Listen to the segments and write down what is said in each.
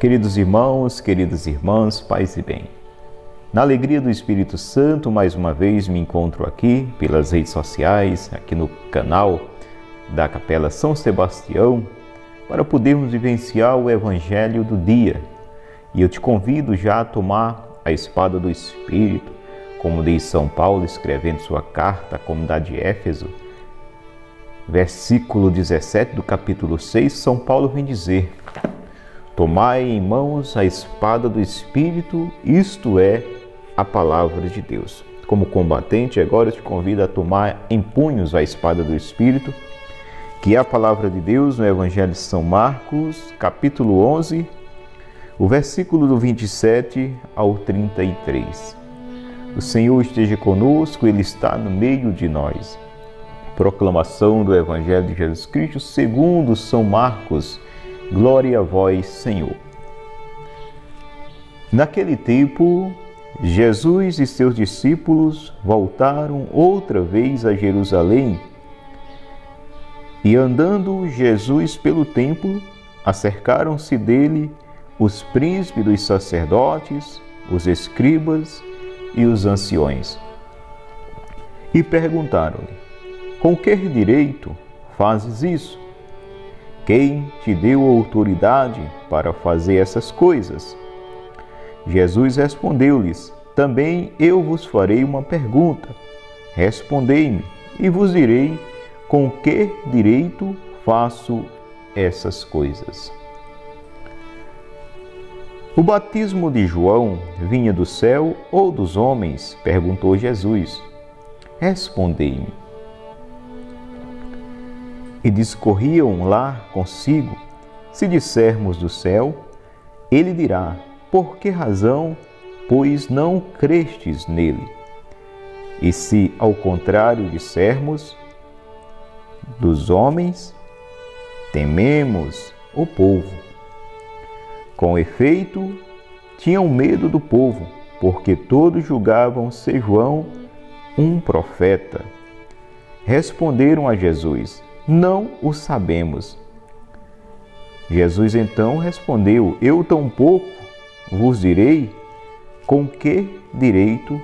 Queridos irmãos, queridas irmãs, paz e bem. Na alegria do Espírito Santo, mais uma vez me encontro aqui pelas redes sociais, aqui no canal da Capela São Sebastião, para podermos vivenciar o Evangelho do dia. E eu te convido já a tomar a espada do Espírito, como diz São Paulo escrevendo sua carta à comunidade de Éfeso, versículo 17 do capítulo 6, São Paulo vem dizer: tomai em mãos a espada do Espírito, isto é, a palavra de Deus. Como combatente, agora eu te convido a tomar em punhos a espada do Espírito, que é a palavra de Deus no Evangelho de São Marcos, capítulo 11, o versículo do 27 ao 33. O Senhor esteja conosco, Ele está no meio de nós. Proclamação do Evangelho de Jesus Cristo segundo São Marcos. Glória a vós, Senhor. Naquele tempo, Jesus e seus discípulos voltaram outra vez a Jerusalém. E andando Jesus pelo templo, acercaram-se dele os príncipes dos sacerdotes, os escribas e os anciões. E perguntaram-lhe: com que direito fazes isso? Quem te deu autoridade para fazer essas coisas? Jesus respondeu-lhes: também eu vos farei uma pergunta. Respondei-me, e vos direi com que direito faço essas coisas. O batismo de João vinha do céu ou dos homens? Perguntou Jesus. Respondei-me. E discorriam lá consigo: se dissermos do céu, ele dirá: por que razão, pois não crestes nele? E se ao contrário dissermos dos homens, tememos o povo. Com efeito, tinham medo do povo, porque todos julgavam ser João um profeta. Responderam a Jesus: não o sabemos. Jesus então respondeu: eu tampouco vos direi com que direito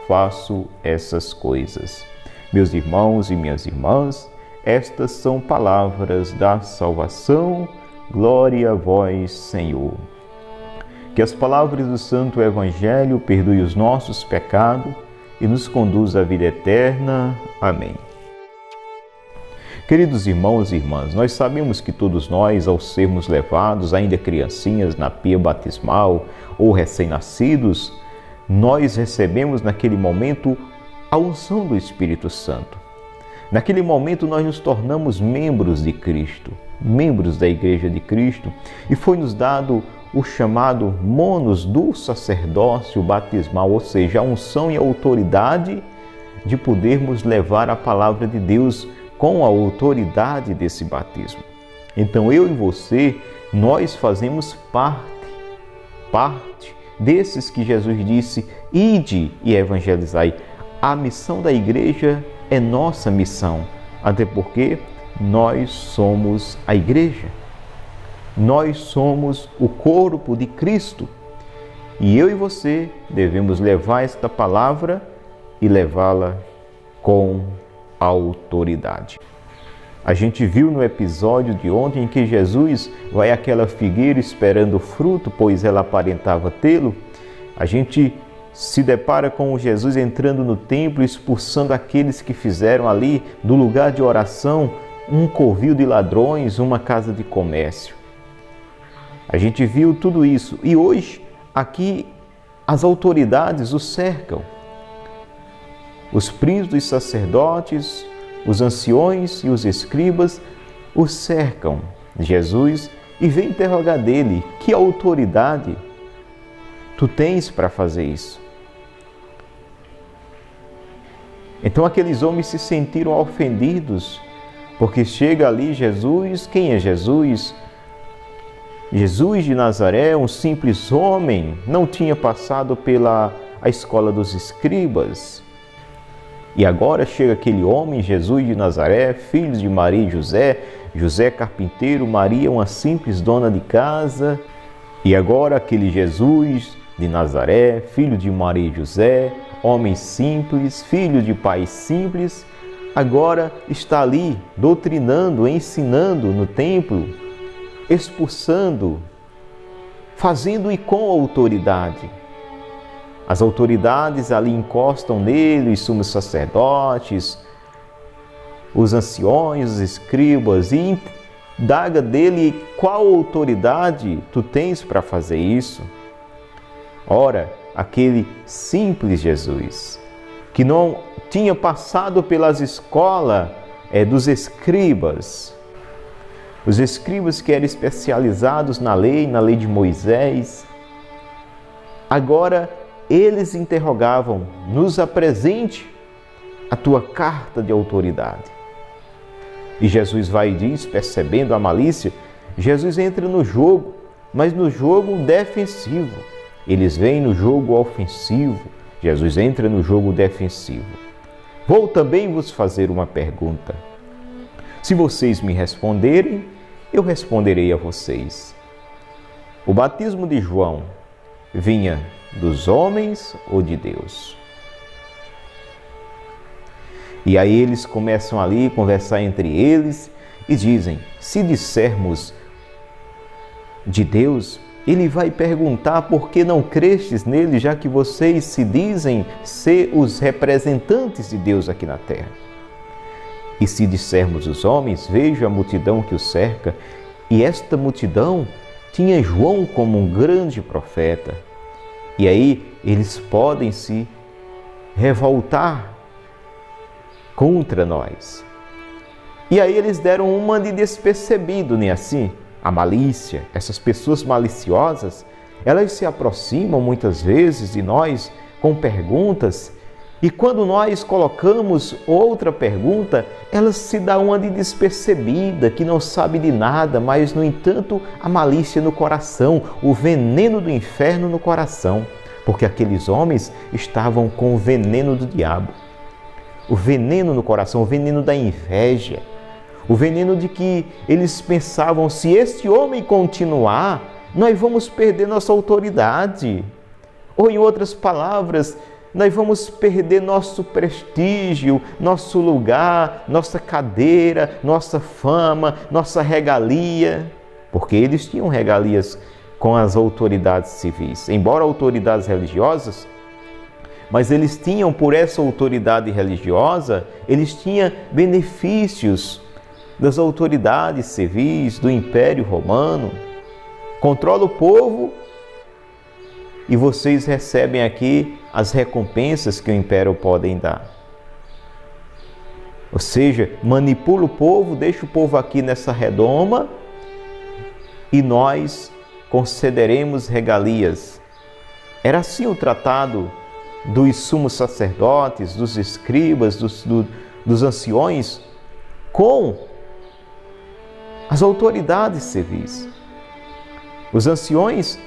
faço essas coisas. Meus irmãos e minhas irmãs, estas são palavras da salvação. Glória a vós, Senhor. Que as palavras do Santo Evangelho perdoem os nossos pecados e nos conduza à vida eterna. Amém. Queridos irmãos e irmãs, nós sabemos que todos nós, ao sermos levados, ainda criancinhas, na pia batismal ou recém-nascidos, nós recebemos naquele momento a unção do Espírito Santo. Naquele momento nós nos tornamos membros de Cristo, membros da Igreja de Cristo, e foi-nos dado o chamado monos do sacerdócio batismal, ou seja, a unção e a autoridade de podermos levar a palavra de Deus com a autoridade desse batismo. Então eu e você, nós fazemos parte desses que Jesus disse: ide e evangelizai. A missão da igreja é nossa missão, até porque nós somos a igreja. Nós somos o corpo de Cristo. E eu e você devemos levar esta palavra e levá-la com autoridade. A gente viu no episódio de ontem em que Jesus vai àquela figueira esperando fruto, pois ela aparentava tê-lo. A gente se depara com Jesus entrando no templo, expulsando aqueles que fizeram ali do lugar de oração um covil de ladrões, uma casa de comércio. A gente viu tudo isso e hoje aqui as autoridades o cercam. Os príncipes dos sacerdotes, os anciões e os escribas o cercam Jesus e vêm interrogar dele: que autoridade tu tens para fazer isso? Então aqueles homens se sentiram ofendidos, porque chega ali Jesus. Quem é Jesus? Jesus de Nazaré, um simples homem, não tinha passado pela escola dos escribas. E agora chega aquele homem, Jesus de Nazaré, filho de Maria e José, José carpinteiro, Maria uma simples dona de casa, E agora aquele Jesus de Nazaré, filho de Maria e José, homem simples, filho de pai simples, agora está ali doutrinando, ensinando no templo, expulsando, fazendo e com autoridade. As autoridades ali encostam nele, os sumos sacerdotes, os anciões, os escribas, e indaga dele qual autoridade tu tens para fazer isso. Ora, aquele simples Jesus, que não tinha passado pelas escolas dos escribas, os escribas que eram especializados na lei de Moisés, agora eles interrogavam: nos apresente a tua carta de autoridade. E Jesus vai e diz, percebendo a malícia, Jesus entra no jogo, mas no jogo defensivo. Eles vêm no jogo ofensivo, Jesus entra no jogo defensivo. Vou também vos fazer uma pergunta. Se vocês me responderem, eu responderei a vocês. O batismo de João vinha dos homens ou de Deus? E aí eles começam ali a conversar entre eles e dizem: se dissermos de Deus, ele vai perguntar por que não crestes nele, já que vocês se dizem ser os representantes de Deus aqui na terra. E se dissermos os homens, veja a multidão que o cerca, e esta multidão tinha João como um grande profeta. E aí eles podem se revoltar contra nós. E aí eles deram uma de despercebido, nem assim? A malícia, essas pessoas maliciosas, elas se aproximam muitas vezes de nós com perguntas, e quando nós colocamos outra pergunta, elas se dão uma de despercebida, que não sabe de nada, mas no entanto a malícia no coração, o veneno do inferno no coração, porque aqueles homens estavam com o veneno do diabo. O veneno no coração, o veneno da inveja, o veneno de que eles pensavam: se este homem continuar, nós vamos perder nossa autoridade. Ou, em outras palavras, nós vamos perder nosso prestígio, nosso lugar, nossa cadeira, nossa fama, nossa regalia. Porque eles tinham regalias com as autoridades civis, embora autoridades religiosas, mas eles tinham, por essa autoridade religiosa, eles tinham benefícios das autoridades civis, do Império Romano. Controla o povo e vocês recebem aqui as recompensas que o Império pode dar. Ou seja, manipula o povo, deixa o povo aqui nessa redoma e nós concederemos regalias. Era assim o tratado dos sumos sacerdotes, dos escribas, dos anciões, com as autoridades civis. Os anciões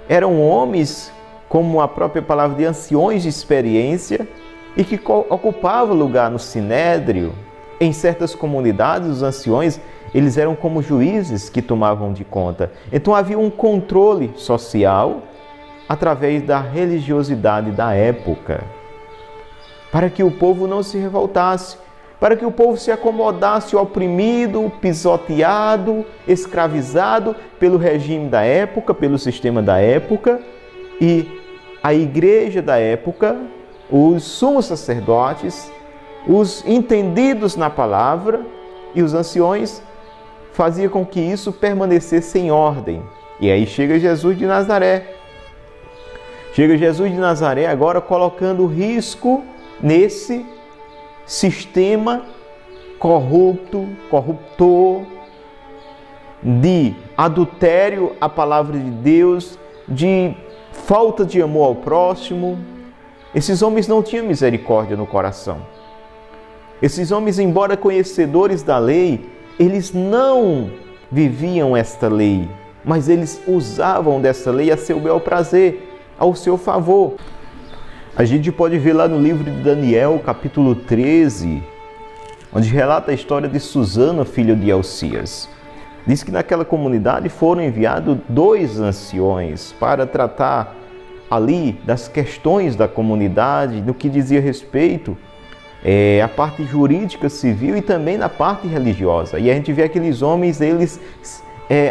eram homens, como a própria palavra de anciões de experiência, e que ocupavam lugar no sinédrio. Em certas comunidades, os anciões, eles eram como juízes que tomavam de conta. Então havia um controle social através da religiosidade da época, para que o povo não se revoltasse, para que o povo se acomodasse oprimido, pisoteado, escravizado pelo regime da época, pelo sistema da época. E a igreja da época, os sumos sacerdotes, os entendidos na palavra e os anciões faziam com que isso permanecesse em ordem. E aí chega Jesus de Nazaré. Chega Jesus de Nazaré agora colocando risco nesse sistema corruptor, de adultério à palavra de Deus, de falta de amor ao próximo. Esses homens não tinham misericórdia no coração. Esses homens, embora conhecedores da lei, eles não viviam esta lei, mas eles usavam dessa lei a seu bel prazer, ao seu favor. A gente pode ver lá no livro de Daniel, capítulo 13, onde relata a história de Susana, filha de Elcias. Diz que naquela comunidade foram enviados 2 anciões para tratar ali das questões da comunidade, no que dizia respeito à parte jurídica, civil e também na parte religiosa. E a gente vê aqueles homens, eles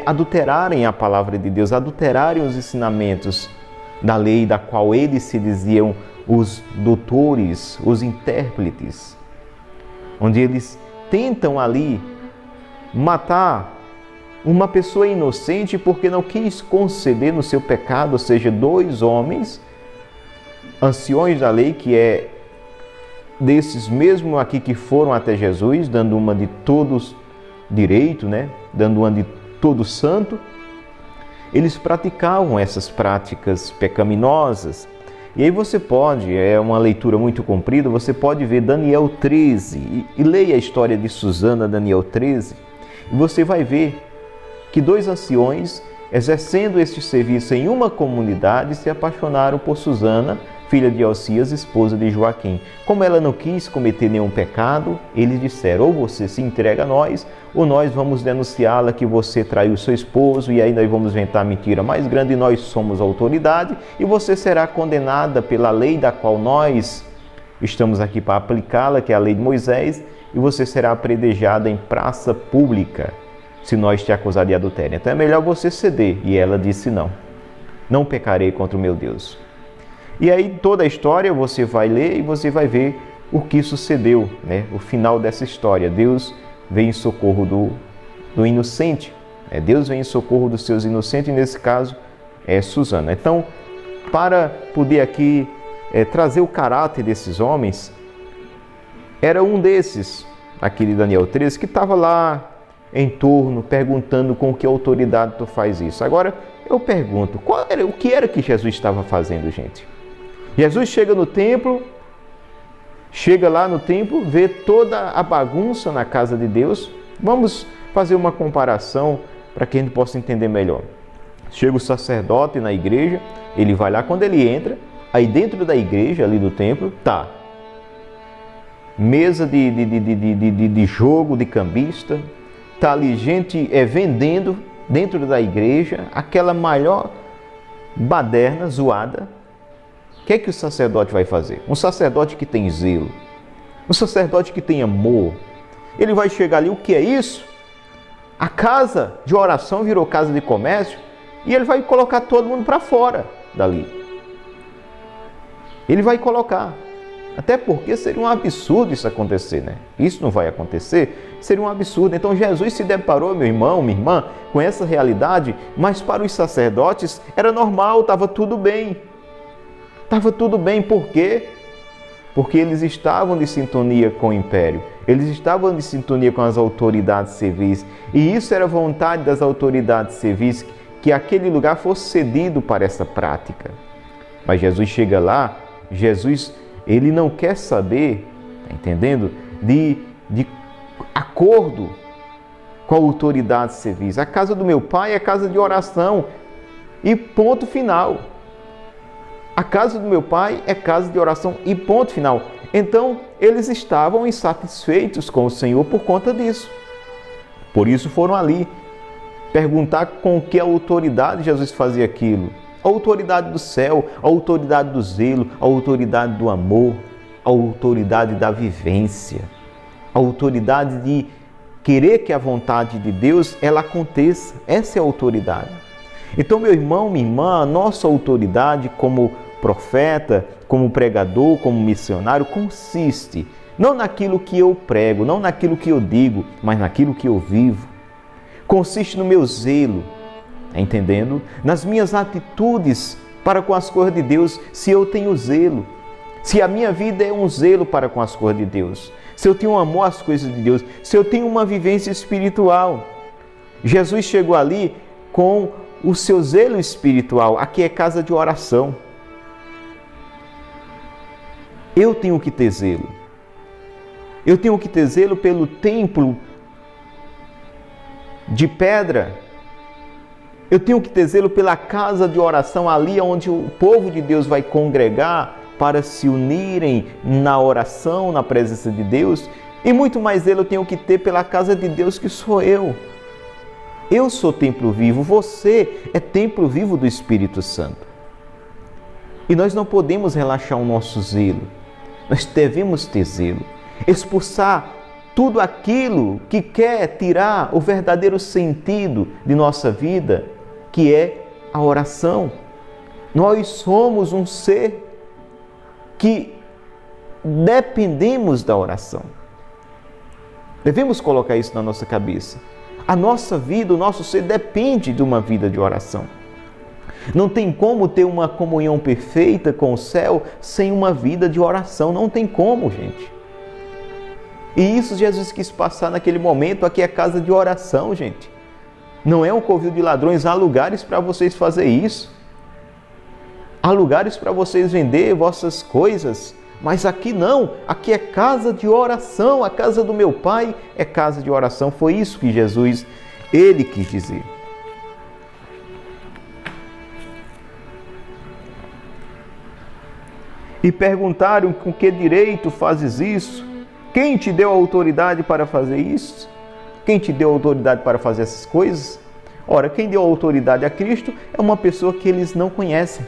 adulterarem a palavra de Deus, adulterarem os ensinamentos da lei, da qual eles se diziam os doutores, os intérpretes, onde eles tentam ali matar uma pessoa inocente porque não quis conceder no seu pecado, ou seja, 2 homens, anciões da lei, que é desses mesmo aqui que foram até Jesus, dando uma de todos direito, né? Dando uma de todo santo. Eles praticavam essas práticas pecaminosas. E aí você pode, é uma leitura muito comprida, você pode ver Daniel 13 e leia a história de Susana, Daniel 13, e você vai ver que 2 anciões, exercendo este serviço em uma comunidade, se apaixonaram por Susana, filha de Elcias, esposa de Joaquim. Como ela não quis cometer nenhum pecado, eles disseram: ou você se entrega a nós, ou nós vamos denunciá-la que você traiu seu esposo, e aí nós vamos inventar a mentira mais grande, e nós somos a autoridade, e você será condenada pela lei da qual nós estamos aqui para aplicá-la, que é a lei de Moisés, e você será apedrejada em praça pública, se nós te acusar de adultério. Então é melhor você ceder. E ela disse: não pecarei contra o meu Deus. E aí toda a história você vai ler e você vai ver o que sucedeu, né? O final dessa história. Deus vem em socorro do inocente. Deus vem em socorro dos seus inocentes, e nesse caso é Susana. Então, para poder aqui trazer o caráter desses homens, era um desses, aquele Daniel 13, que estava lá em torno, perguntando com que autoridade tu faz isso. Agora, eu pergunto, o que era que Jesus estava fazendo, gente? Jesus chega no templo, chega lá no templo, vê toda a bagunça na casa de Deus. Vamos fazer uma comparação para que a gente possa entender melhor. Chega o sacerdote na igreja, ele vai lá, quando ele entra, aí dentro da igreja, ali do templo, tá mesa de jogo, de cambista, tá ali gente vendendo dentro da igreja, aquela maior baderna, zoada. O que é que o sacerdote vai fazer? Um sacerdote que tem zelo, um sacerdote que tem amor, ele vai chegar ali, o que é isso? A casa de oração virou casa de comércio, e ele vai colocar todo mundo para fora dali. Ele vai colocar. Até porque seria um absurdo isso acontecer, né? Isso não vai acontecer, seria um absurdo. Então Jesus se deparou, meu irmão, minha irmã, com essa realidade, mas para os sacerdotes era normal, estava tudo bem. Estava tudo bem, por quê? Porque eles estavam de sintonia com o império, eles estavam de sintonia com as autoridades civis, e isso era vontade das autoridades civis, que aquele lugar fosse cedido para essa prática. Mas Jesus chega lá, Jesus, ele não quer saber, tá entendendo? De acordo com a autoridade civis. A casa do meu pai é casa de oração, e ponto final. A casa do meu pai é casa de oração e ponto final. Então, eles estavam insatisfeitos com o Senhor por conta disso. Por isso foram ali perguntar com que autoridade Jesus fazia aquilo. A autoridade do céu, a autoridade do zelo, a autoridade do amor, a autoridade da vivência, a autoridade de querer que a vontade de Deus ela aconteça. Essa é a autoridade. Então, meu irmão, minha irmã, a nossa autoridade como profeta, como pregador, como missionário, consiste não naquilo que eu prego, não naquilo que eu digo, mas naquilo que eu vivo. Consiste no meu zelo, tá entendendo? Nas minhas atitudes para com as coisas de Deus, se eu tenho zelo, se a minha vida é um zelo para com as coisas de Deus, se eu tenho um amor às coisas de Deus, se eu tenho uma vivência espiritual. Jesus chegou ali com o seu zelo espiritual, aqui é casa de oração. Eu tenho que ter zelo. Eu tenho que ter zelo pelo templo de pedra. Eu tenho que ter zelo pela casa de oração, ali onde o povo de Deus vai congregar para se unirem na oração, na presença de Deus. E muito mais zelo eu tenho que ter pela casa de Deus, que sou eu. Eu sou templo vivo, você é templo vivo do Espírito Santo. E nós não podemos relaxar o nosso zelo. Nós devemos ter zelo. Expulsar tudo aquilo que quer tirar o verdadeiro sentido de nossa vida, que é a oração. Nós somos um ser que dependemos da oração. Devemos colocar isso na nossa cabeça. A nossa vida, o nosso ser depende de uma vida de oração. Não tem como ter uma comunhão perfeita com o céu sem uma vida de oração. Não tem como, gente. E isso Jesus quis passar naquele momento. Aqui é casa de oração, gente. Não é um covil de ladrões. Há lugares para vocês fazer isso. Há lugares para vocês vender vossas coisas. Mas aqui não. Aqui é casa de oração. A casa do meu Pai é casa de oração. Foi isso que Jesus, Ele quis dizer. E perguntaram: com que direito fazes isso? Quem te deu autoridade para fazer isso? Quem te deu autoridade para fazer essas coisas? Ora, quem deu autoridade a Cristo é uma pessoa que eles não conhecem.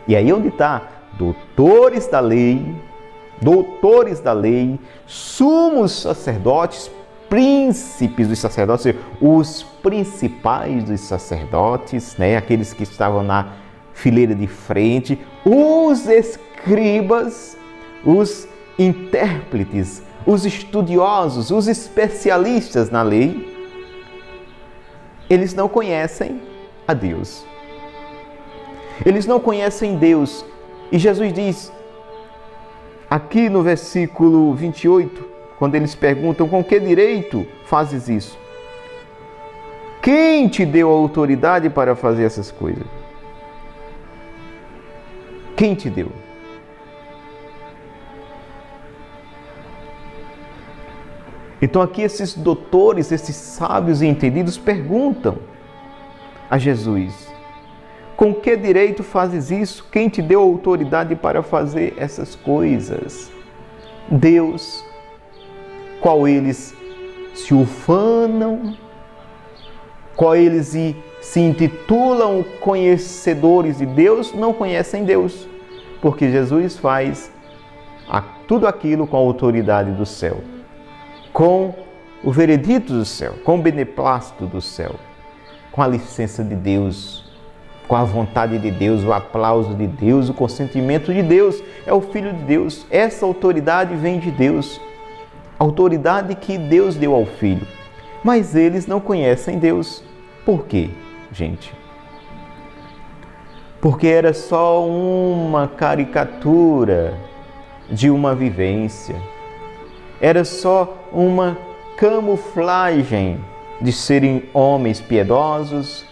E aí onde está? Doutores da lei, sumos sacerdotes, príncipes dos sacerdotes, os principais dos sacerdotes, né? Aqueles que estavam na fileira de frente, os escribas, os intérpretes, os estudiosos, os especialistas na lei. Eles não conhecem a Deus. Eles não conhecem Deus. E Jesus diz, aqui no versículo 28, quando eles perguntam: com que direito fazes isso? Quem te deu a autoridade para fazer essas coisas? Quem te deu? Então aqui esses doutores, esses sábios e entendidos perguntam a Jesus: com que direito fazes isso? Quem te deu autoridade para fazer essas coisas? Deus, qual eles se ufanam, qual eles se intitulam conhecedores de Deus, não conhecem Deus, porque Jesus faz tudo aquilo com a autoridade do céu, com o veredito do céu, com o beneplácito do céu, com a licença de Deus, com a vontade de Deus, o aplauso de Deus, o consentimento de Deus. É o Filho de Deus. Essa autoridade vem de Deus. A autoridade que Deus deu ao Filho. Mas eles não conhecem Deus. Por quê, gente? Porque era só uma caricatura de uma vivência. Era só uma camuflagem de serem homens piedosos,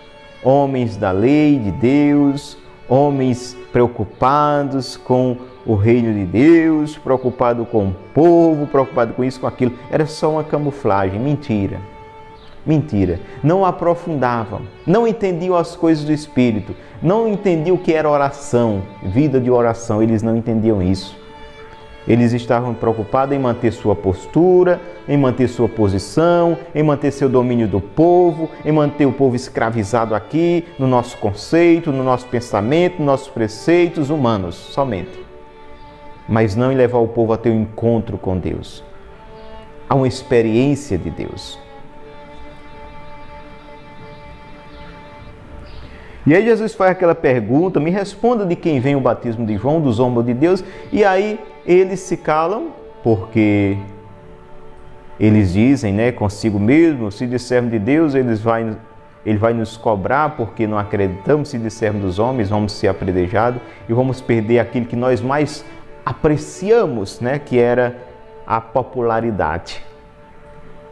homens da lei de Deus, homens preocupados com o reino de Deus, preocupados com o povo, preocupados com isso, com aquilo. Era só uma camuflagem, mentira. Mentira. Não aprofundavam, não entendiam as coisas do Espírito, não entendiam o que era oração, vida de oração, eles não entendiam isso. Eles estavam preocupados em manter sua postura, em manter sua posição, em manter seu domínio do povo, em manter o povo escravizado aqui, no nosso conceito, no nosso pensamento, nos nossos preceitos humanos, somente. Mas não em levar o povo a ter um encontro com Deus, a uma experiência de Deus. E aí Jesus faz aquela pergunta: me responda de quem vem o batismo de João, dos homens de Deus? E aí eles se calam, porque eles dizem, né, consigo mesmo: se dissermos de Deus, Ele vai nos cobrar, porque não acreditamos. Se dissermos dos homens, vamos ser apredrejados e vamos perder aquilo que nós mais apreciamos, né, que era a popularidade.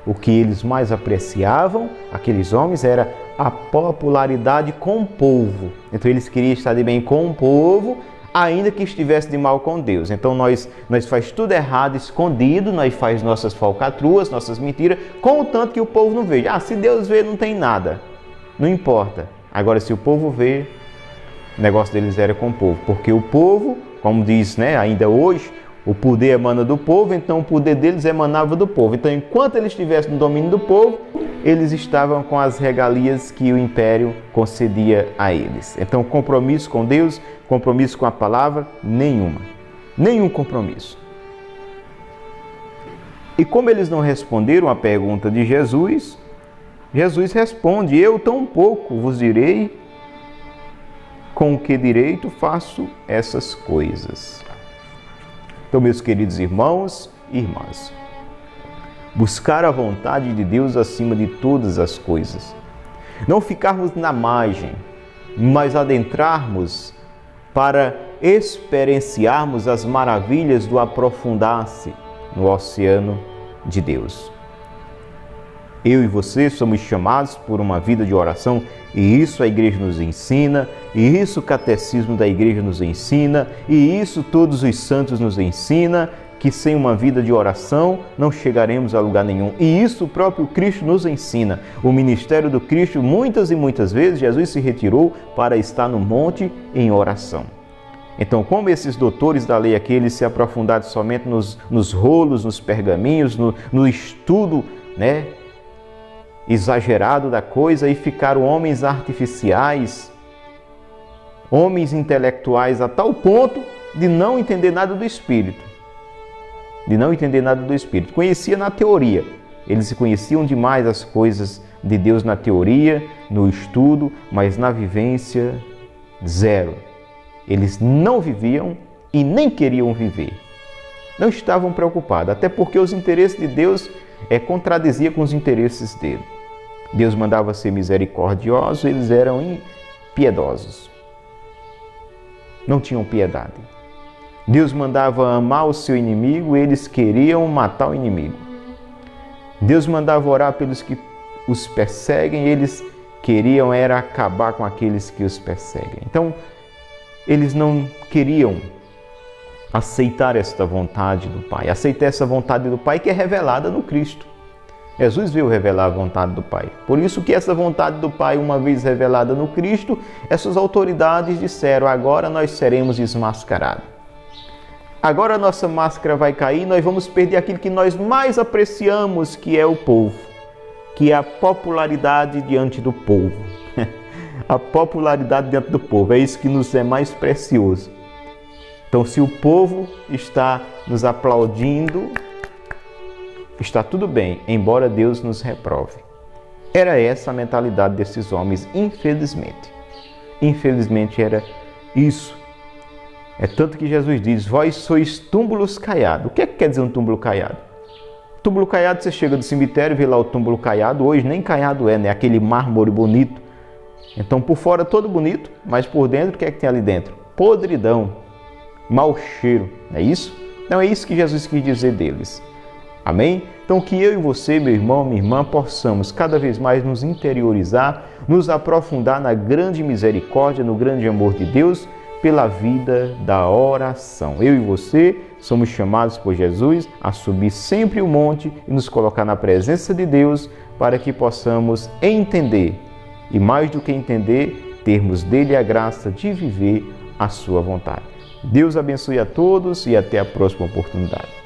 O que eles mais apreciavam, aqueles homens, era a popularidade com o povo. Então eles queriam estar de bem com o povo, ainda que estivesse de mal com Deus. Então nós faz tudo errado, escondido, nós faz nossas falcatruas, nossas mentiras, contanto que o povo não veja. Se Deus vê, não tem nada, não importa. Agora, se o povo vê, o negócio deles era com o povo, porque o povo, como diz, né, ainda hoje, O poder emana do povo, então o poder deles emanava do povo. Então, enquanto eles estivessem no domínio do povo, eles estavam com as regalias que o império concedia a eles. Então, compromisso com Deus, compromisso com a palavra, nenhum compromisso. E como eles não responderam à pergunta de Jesus, Jesus responde: eu tão pouco vos direi, com que direito faço essas coisas. Então, meus queridos irmãos e irmãs, buscar a vontade de Deus acima de todas as coisas. Não ficarmos na margem, mas adentrarmos para experienciarmos as maravilhas do aprofundar-se no oceano de Deus. Eu e você somos chamados por uma vida de oração, e isso a igreja nos ensina, e isso o catecismo da igreja nos ensina, e isso todos os santos nos ensina, que sem uma vida de oração não chegaremos a lugar nenhum. E isso o próprio Cristo nos ensina. O ministério do Cristo, muitas e muitas vezes, Jesus se retirou para estar no monte em oração. Então, como esses doutores da lei aqui, eles se aprofundaram somente nos rolos, nos pergaminhos, no estudo, exagerado da coisa, e ficaram homens artificiais, homens intelectuais a tal ponto de não entender nada do Espírito. Conhecia na teoria. Eles conheciam demais as coisas de Deus na teoria, no estudo, mas na vivência, zero. Eles não viviam e nem queriam viver. Não estavam preocupados, até porque os interesses de Deus contradizia com os interesses dele. Deus mandava ser misericordioso, eles eram impiedosos. Não tinham piedade. Deus mandava amar o seu inimigo, eles queriam matar o inimigo. Deus mandava orar pelos que os perseguem, eles queriam acabar com aqueles que os perseguem. Então, eles não queriam aceitar esta vontade do Pai, aceitar essa vontade do Pai que é revelada no Cristo. Jesus veio revelar a vontade do Pai. Por isso que essa vontade do Pai, uma vez revelada no Cristo, essas autoridades disseram: agora nós seremos desmascarados. Agora a nossa máscara vai cair, nós vamos perder aquilo que nós mais apreciamos, que é o povo, que é a popularidade diante do povo. A popularidade diante do povo, é isso que nos é mais precioso. Então, se o povo está nos aplaudindo, está tudo bem, embora Deus nos reprove. Era essa a mentalidade desses homens, infelizmente. Infelizmente era isso. É tanto que Jesus diz: vós sois túmulos caiados. O que é que quer dizer um túmulo caiado? Túmulo caiado, você chega do cemitério, vê lá o túmulo caiado. Hoje nem caiado é, né? Aquele mármore bonito. Então, por fora todo bonito, mas por dentro, o que é que tem ali dentro? Podridão, mau cheiro, não é isso? Então é isso que Jesus quis dizer deles. Amém? Então que eu e você, meu irmão, minha irmã, possamos cada vez mais nos interiorizar, nos aprofundar na grande misericórdia, no grande amor de Deus, pela vida da oração. Eu e você somos chamados por Jesus a subir sempre o monte e nos colocar na presença de Deus para que possamos entender e, mais do que entender, termos dele a graça de viver a sua vontade. Deus abençoe a todos e até a próxima oportunidade.